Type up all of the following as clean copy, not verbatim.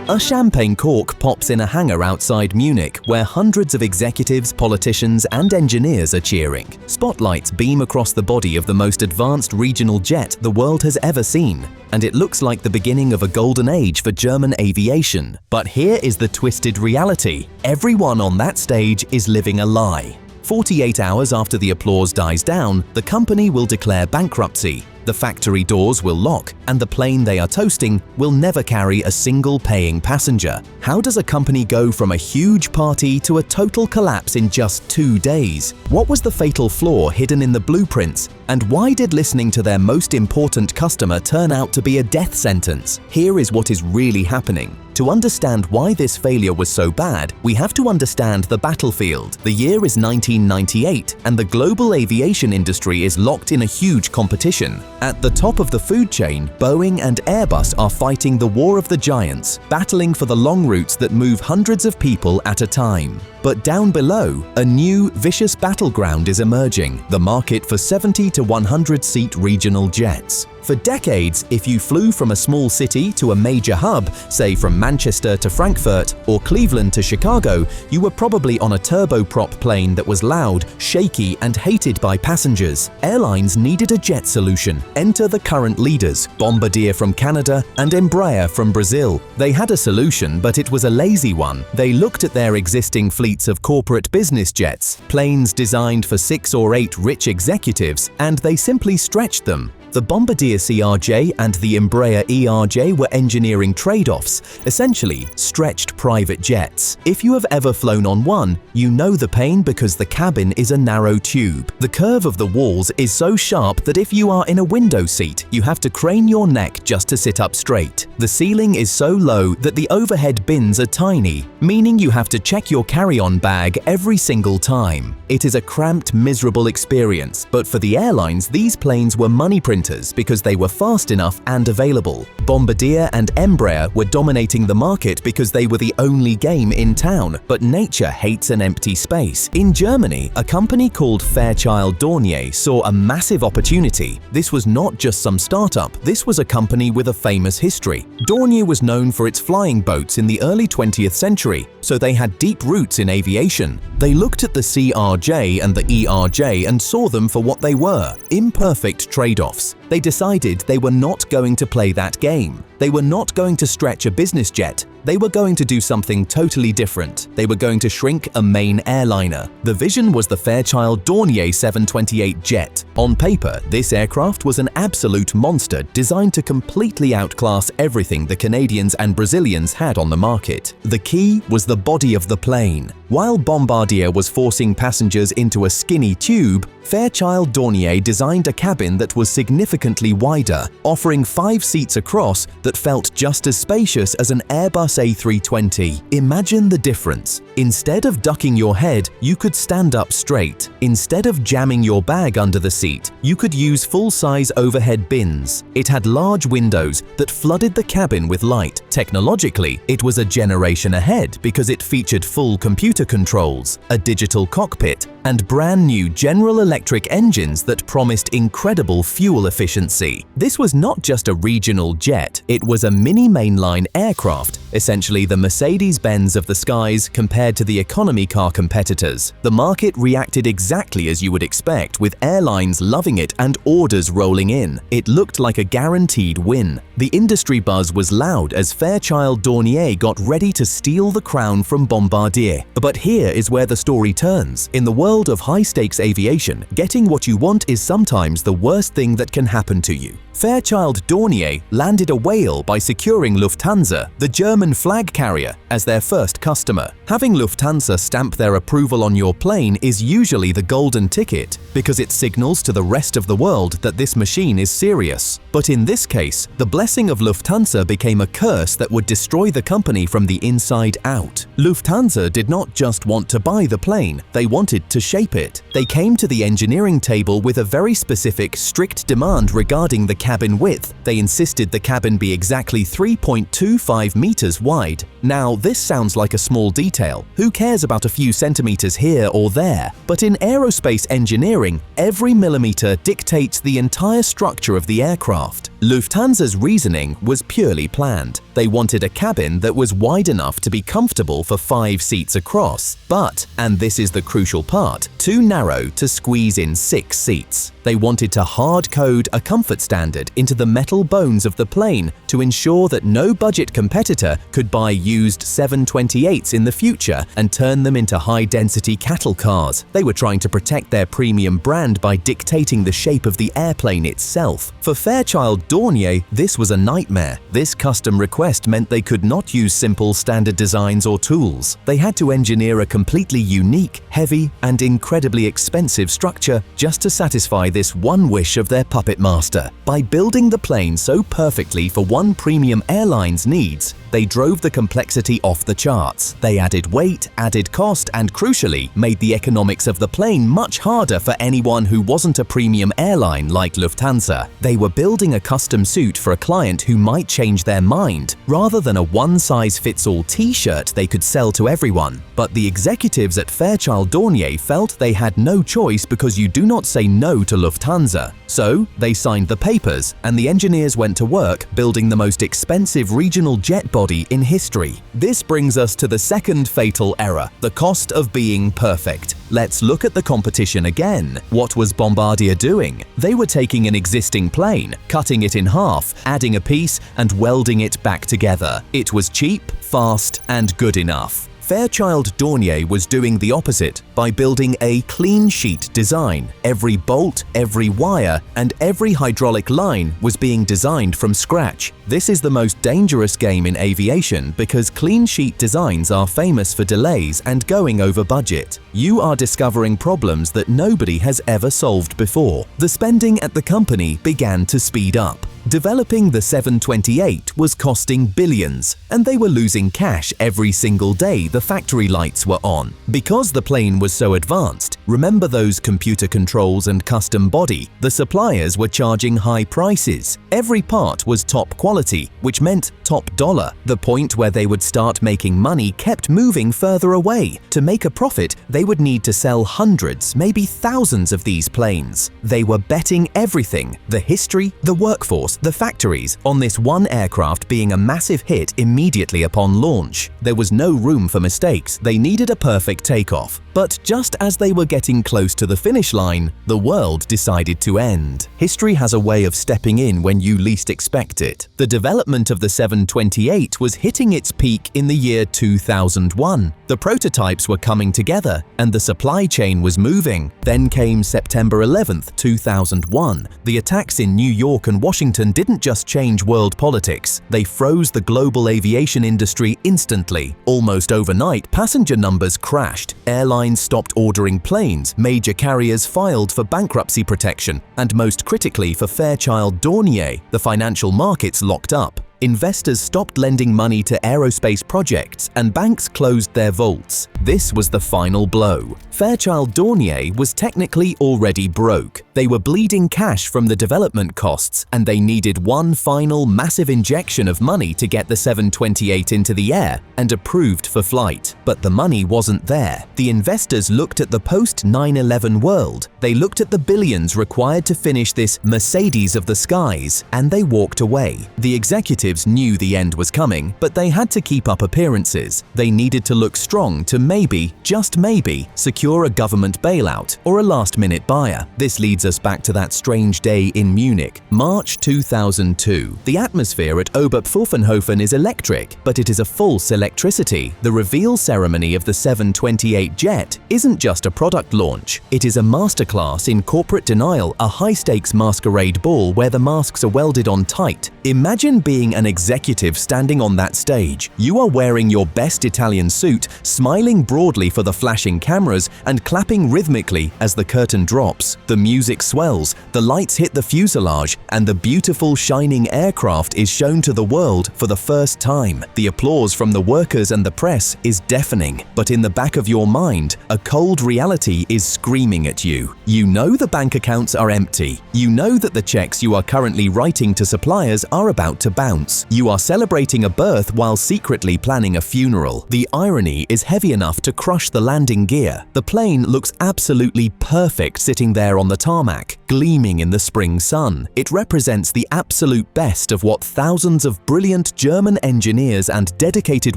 A champagne cork pops in a hangar outside Munich where hundreds of executives, politicians and engineers are cheering. Spotlights beam across the body of the most advanced regional jet the world has ever seen, and it looks like the beginning of a golden age for German aviation. But here is the twisted reality. Everyone on that stage is living a lie. 48 hours after the applause dies down, the company will declare bankruptcy. The factory doors will lock, and the plane they are toasting will never carry a single paying passenger. How does a company go from a huge party to a total collapse in just 2 days? What was the fatal flaw hidden in the blueprints? And why did listening to their most important customer turn out to be a death sentence? Here is what is really happening. To understand why this failure was so bad, we have to understand the battlefield. The year is 1998, and the global aviation industry is locked in a huge competition. At the top of the food chain, Boeing and Airbus are fighting the war of the giants, battling for the long routes that move hundreds of people at a time. But down below, a new, vicious battleground is emerging, the market for 70 to 100-seat regional jets. For decades, if you flew from a small city to a major hub, say from Manchester to Frankfurt or Cleveland to Chicago, you were probably on a turboprop plane that was loud, shaky, and hated by passengers. Airlines needed a jet solution. Enter the current leaders, Bombardier from Canada and Embraer from Brazil. They had a solution, but it was a lazy one. They looked at their existing fleets of corporate business jets, planes designed for 6 or 8 rich executives, and they simply stretched them. The Bombardier CRJ and the Embraer ERJ were engineering trade-offs, essentially stretched private jets. If you have ever flown on one, you know the pain because the cabin is a narrow tube. The curve of the walls is so sharp that if you are in a window seat, you have to crane your neck just to sit up straight. The ceiling is so low that the overhead bins are tiny, meaning you have to check your carry-on bag every single time. It is a cramped, miserable experience, but for the airlines, these planes were money printers because they were fast enough and available. Bombardier and Embraer were dominating the market because they were the only game in town, but nature hates an empty space. In Germany, a company called Fairchild Dornier saw a massive opportunity. This was not just some startup, this was a company with a famous history. Dornier was known for its flying boats in the early 20th century, so they had deep roots in aviation. They looked at the CRJ and the ERJ and saw them for what they were, imperfect trade-offs. They decided they were not going to play that game. They were not going to stretch a business jet. They were going to do something totally different. They were going to shrink a main airliner. The vision was the Fairchild Dornier 728 jet. On paper, this aircraft was an absolute monster designed to completely outclass everything the Canadians and Brazilians had on the market. The key was the body of the plane. While Bombardier was forcing passengers into a skinny tube, Fairchild Dornier designed a cabin that was significantly wider, offering 5 seats across that felt just as spacious as an Airbus A320. Imagine the difference. Instead of ducking your head, you could stand up straight. Instead of jamming your bag under the seat, you could use full-size overhead bins. It had large windows that flooded the cabin with light. Technologically, it was a generation ahead because it featured full computer controls, a digital cockpit, and brand new General Electric engines that promised incredible fuel efficiency. This was not just a regional jet, it was a mini mainline aircraft, essentially the Mercedes-Benz of the skies compared to the economy car competitors. The market reacted exactly as you would expect, with airlines loving it and orders rolling in. It looked like a guaranteed win. The industry buzz was loud as Fairchild Dornier got ready to steal the crown from Bombardier. But here is where the story turns. In the world of high-stakes aviation, getting what you want is sometimes the worst thing that can happen to you. Fairchild Dornier landed a whale by securing Lufthansa, the German flag carrier, as their first customer. Having Lufthansa stamp their approval on your plane is usually the golden ticket because it signals to the rest of the world that this machine is serious. But in this case, the blessing of Lufthansa became a curse that would destroy the company from the inside out. Lufthansa did not just want to buy the plane, they wanted to shape it. They came to the engineering table with a very specific, strict demand regarding the cabin width. They insisted the cabin be exactly 3.25 meters wide. Now, this sounds like a small detail. Who cares about a few centimeters here or there? But in aerospace engineering, every millimeter dictates the entire structure of the aircraft. Lufthansa's reasoning was purely planned. They wanted a cabin that was wide enough to be comfortable for 5 seats across, but, and this is the crucial part, too narrow to squeeze in 6 seats. They wanted to hard-code a comfort standard into the metal bones of the plane to ensure that no budget competitor could buy used 728s in the future and turn them into high-density cattle cars. They were trying to protect their premium brand by dictating the shape of the airplane itself. For Fairchild Dornier, this was a nightmare. This custom request meant they could not use simple standard designs or tools. They had to engineer a completely unique, heavy, and incredibly expensive structure just to satisfy this one wish of their puppet master. By building the plane so perfectly for one premium airline's needs, they drove the complexity off the charts. They added weight, added cost, and crucially, made the economics of the plane much harder for anyone who wasn't a premium airline like Lufthansa. They were building a custom suit for a client who might change their mind, rather than a one-size-fits-all t-shirt they could sell to everyone. But the executives at Fairchild Dornier felt they had no choice because you do not say no to Lufthansa. So, they signed the papers, and the engineers went to work building the most expensive regional jet body in history. This brings us to the second fatal error, the cost of being perfect. Let's look at the competition again. What was Bombardier doing? They were taking an existing plane, cutting it in half, adding a piece, and welding it back together. It was cheap, fast, and good enough. Fairchild Dornier was doing the opposite by building a clean sheet design. Every bolt, every wire, and every hydraulic line was being designed from scratch. This is the most dangerous game in aviation because clean sheet designs are famous for delays and going over budget. You are discovering problems that nobody has ever solved before. The spending at the company began to speed up. Developing the 728 was costing billions, and they were losing cash every single day the factory lights were on. Because the plane was so advanced, remember those computer controls and custom body, the suppliers were charging high prices. Every part was top quality, which meant top dollar. The point where they would start making money kept moving further away. To make a profit, they would need to sell hundreds, maybe thousands of these planes. They were betting everything, the history, the workforce, the factories, on this one aircraft being a massive hit immediately upon launch. There was no room for mistakes. They needed a perfect takeoff. But just as they were getting close to the finish line, the world decided to end. History has a way of stepping in when you least expect it. The development of the 728 was hitting its peak in the year 2001. The prototypes were coming together and the supply chain was moving. Then came September 11th, 2001. The attacks in New York and Washington didn't just change world politics. They froze the global aviation industry instantly. Almost overnight, passenger numbers crashed. Airlines stopped ordering planes, major carriers filed for bankruptcy protection, and most critically for Fairchild Dornier, the financial markets locked up. Investors stopped lending money to aerospace projects and banks closed their vaults. This was the final blow. Fairchild Dornier was technically already broke. They were bleeding cash from the development costs and they needed one final massive injection of money to get the 728 into the air and approved for flight. But the money wasn't there. The investors looked at the post-9/11 world. They looked at the billions required to finish this Mercedes of the skies and they walked away. The executives knew the end was coming, but they had to keep up appearances. They needed to look strong to maybe, just maybe, secure a government bailout or a last-minute buyer. This leads us back to that strange day in Munich, March 2002. The atmosphere at Oberpfaffenhofen is electric, but it is a false electricity. The reveal ceremony of the 728 jet isn't just a product launch. It is a masterclass in corporate denial, a high-stakes masquerade ball where the masks are welded on tight. Imagine being an executive standing on that stage. You are wearing your best Italian suit, smiling broadly for the flashing cameras and clapping rhythmically as the curtain drops. The music swells, the lights hit the fuselage, and the beautiful shining aircraft is shown to the world for the first time. The applause from the workers and the press is deafening, but in the back of your mind, a cold reality is screaming at you. You know the bank accounts are empty. You know that the checks you are currently writing to suppliers are about to bounce. announce. You are celebrating a birth while secretly planning a funeral. The irony is heavy enough to crush the landing gear. The plane looks absolutely perfect sitting there on the tarmac, gleaming in the spring sun. It represents the absolute best of what thousands of brilliant German engineers and dedicated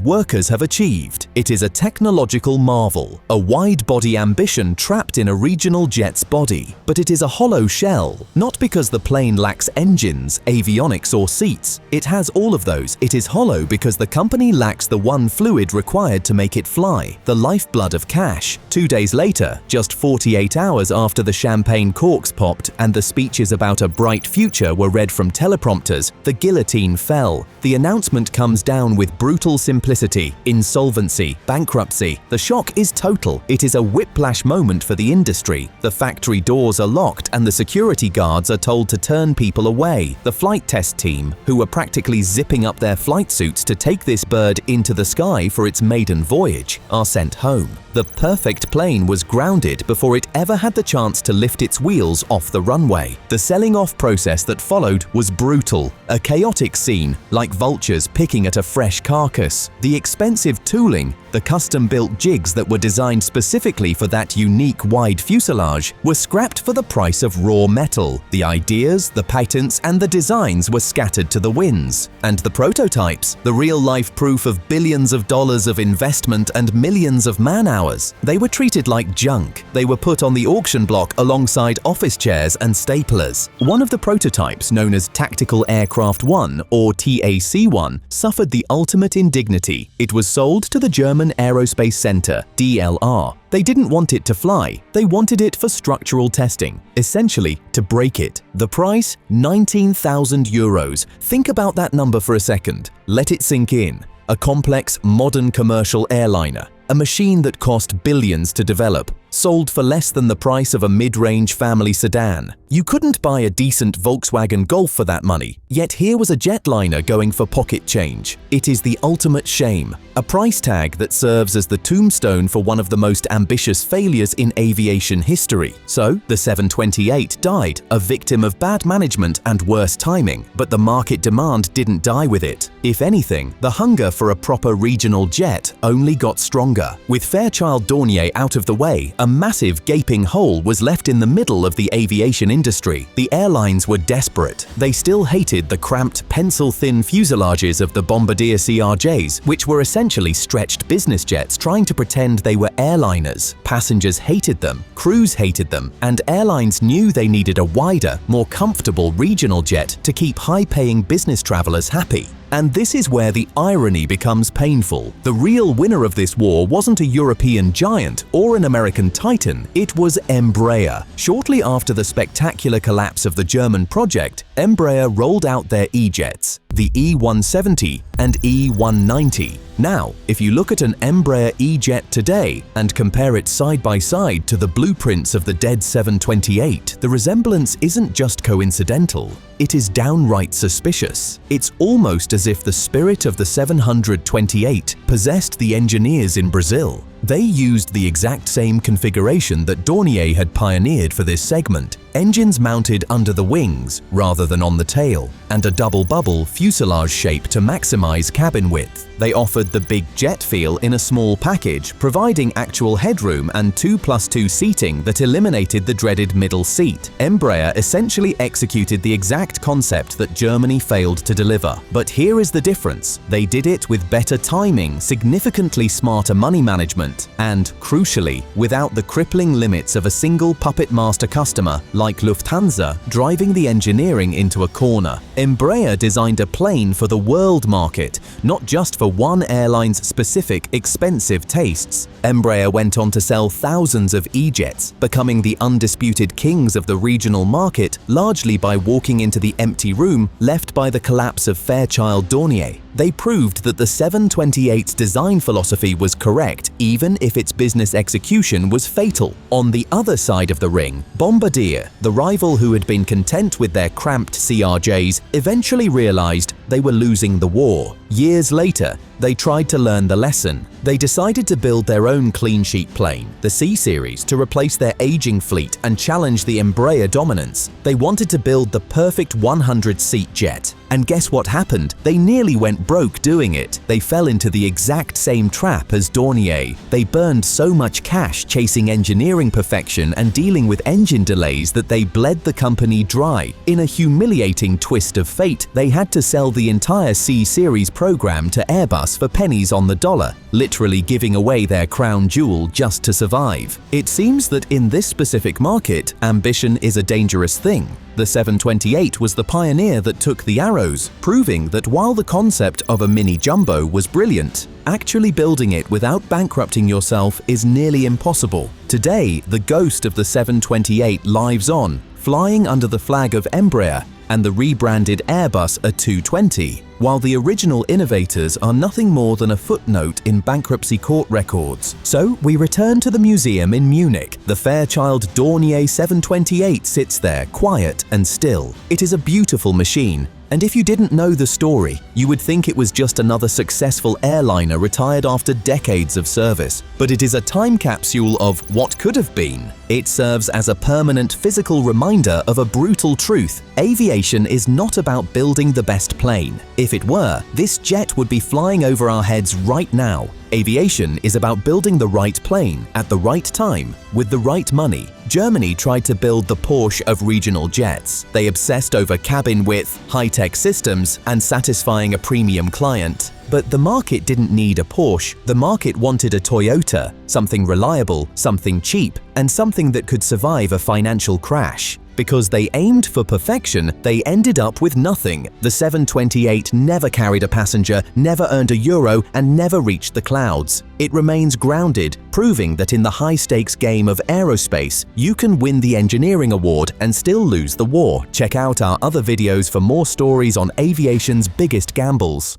workers have achieved. It is a technological marvel, a wide-body ambition trapped in a regional jet's body. But it is a hollow shell, not because the plane lacks engines, avionics or seats. It has all of those. It is hollow because the company lacks the one fluid required to make it fly, the lifeblood of cash. 2 days later, just 48 hours after the champagne corks popped and the speeches about a bright future were read from teleprompters, the guillotine fell. The announcement comes down with brutal simplicity: insolvency, bankruptcy. The shock is total. It is a whiplash moment for the industry. The factory doors are locked and the security guards are told to turn people away. The flight test team, who were practically zipping up their flight suits to take this bird into the sky for its maiden voyage, are sent home. The perfect plane was grounded before it ever had the chance to lift its wheels off the runway. The selling off process that followed was brutal, a chaotic scene, like vultures picking at a fresh carcass. The expensive tooling, the custom-built jigs that were designed specifically for that unique wide fuselage, were scrapped for the price of raw metal. The ideas, the patents, and the designs were scattered to the winds. And the prototypes, the real-life proof of billions of dollars of investment and millions of man-hours, they were treated like junk. They were put on the auction block alongside office chairs and staplers. One of the prototypes, known as Tactical Aircraft 1 or TAC-1, suffered the ultimate indignity. It was sold to the German Aerospace Center, DLR. They didn't want it to fly, they wanted it for structural testing, essentially to break it. The price? 19,000 euros. Think about that number for a second. Let it sink in. A complex, modern commercial airliner, a machine that cost billions to develop, sold for less than the price of a mid-range family sedan. You couldn't buy a decent Volkswagen Golf for that money, yet here was a jetliner going for pocket change. It is the ultimate shame, a price tag that serves as the tombstone for one of the most ambitious failures in aviation history. So, the 728 died, a victim of bad management and worse timing, but the market demand didn't die with it. If anything, the hunger for a proper regional jet only got stronger. With Fairchild Dornier out of the way, a massive gaping hole was left in the middle of the aviation industry. The airlines were desperate. They still hated the cramped, pencil-thin fuselages of the Bombardier CRJs, which were essentially stretched business jets trying to pretend they were airliners. Passengers hated them, crews hated them, and airlines knew they needed a wider, more comfortable regional jet to keep high-paying business travelers happy. And this is where the irony becomes painful. The real winner of this war wasn't a European giant or an American titan, it was Embraer. Shortly after the spectacular collapse of the German project, Embraer rolled out their E-jets, the E170 and E190. Now, if you look at an Embraer E-jet today and compare it side by side to the blueprints of the dead 728, the resemblance isn't just coincidental. It is downright suspicious. It's almost as if the spirit of the 728 possessed the engineers in Brazil. They used the exact same configuration that Dornier had pioneered for this segment, engines mounted under the wings rather than on the tail, and a double-bubble fuselage shape to maximize cabin width. They offered the big jet feel in a small package, providing actual headroom and 2+2 seating that eliminated the dreaded middle seat. Embraer essentially executed the exact concept that Germany failed to deliver. But here is the difference. They did it with better timing, significantly smarter money management, and, crucially, without the crippling limits of a single puppet master customer like Lufthansa driving the engineering into a corner. Embraer designed a plane for the world market, not just for one airline's specific expensive tastes. Embraer went on to sell thousands of E-jets, becoming the undisputed kings of the regional market largely by walking into the empty room left by the collapse of Fairchild Dornier. They proved that the 728's design philosophy was correct, even if its business execution was fatal. On the other side of the ring, Bombardier, the rival who had been content with their cramped CRJs, eventually realized they were losing the war. Years later, they tried to learn the lesson. They decided to build their own clean sheet plane, the C-Series, to replace their aging fleet and challenge the Embraer dominance. They wanted to build the perfect 100-seat jet. And guess what happened? They nearly went broke doing it. They fell into the exact same trap as Dornier. They burned so much cash chasing engineering perfection and dealing with engine delays that they bled the company dry. In a humiliating twist of fate, they had to sell the entire C-Series program to Airbus for pennies on the dollar, literally giving away their crown jewel just to survive. It seems that in this specific market, ambition is a dangerous thing. The 728 was the pioneer that took the arrows, proving that while the concept of a mini jumbo was brilliant, actually building it without bankrupting yourself is nearly impossible. Today, the ghost of the 728 lives on, flying under the flag of Embraer and the rebranded Airbus A220, while the original innovators are nothing more than a footnote in bankruptcy court records. So we return to the museum in Munich. The Fairchild Dornier 728 sits there, quiet and still. It is a beautiful machine, and if you didn't know the story, you would think it was just another successful airliner retired after decades of service. But it is a time capsule of what could have been. It serves as a permanent physical reminder of a brutal truth. Aviation is not about building the best plane. If it were, this jet would be flying over our heads right now. Aviation is about building the right plane at the right time with the right money. Germany tried to build the Porsche of regional jets. They obsessed over cabin width, high-tech systems, and satisfying a premium client. But the market didn't need a Porsche. The market wanted a Toyota, something reliable, something cheap, and something that could survive a financial crash. Because they aimed for perfection, they ended up with nothing. The 728 never carried a passenger, never earned a euro, and never reached the clouds. It remains grounded, proving that in the high-stakes game of aerospace, you can win the engineering award and still lose the war. Check out our other videos for more stories on aviation's biggest gambles.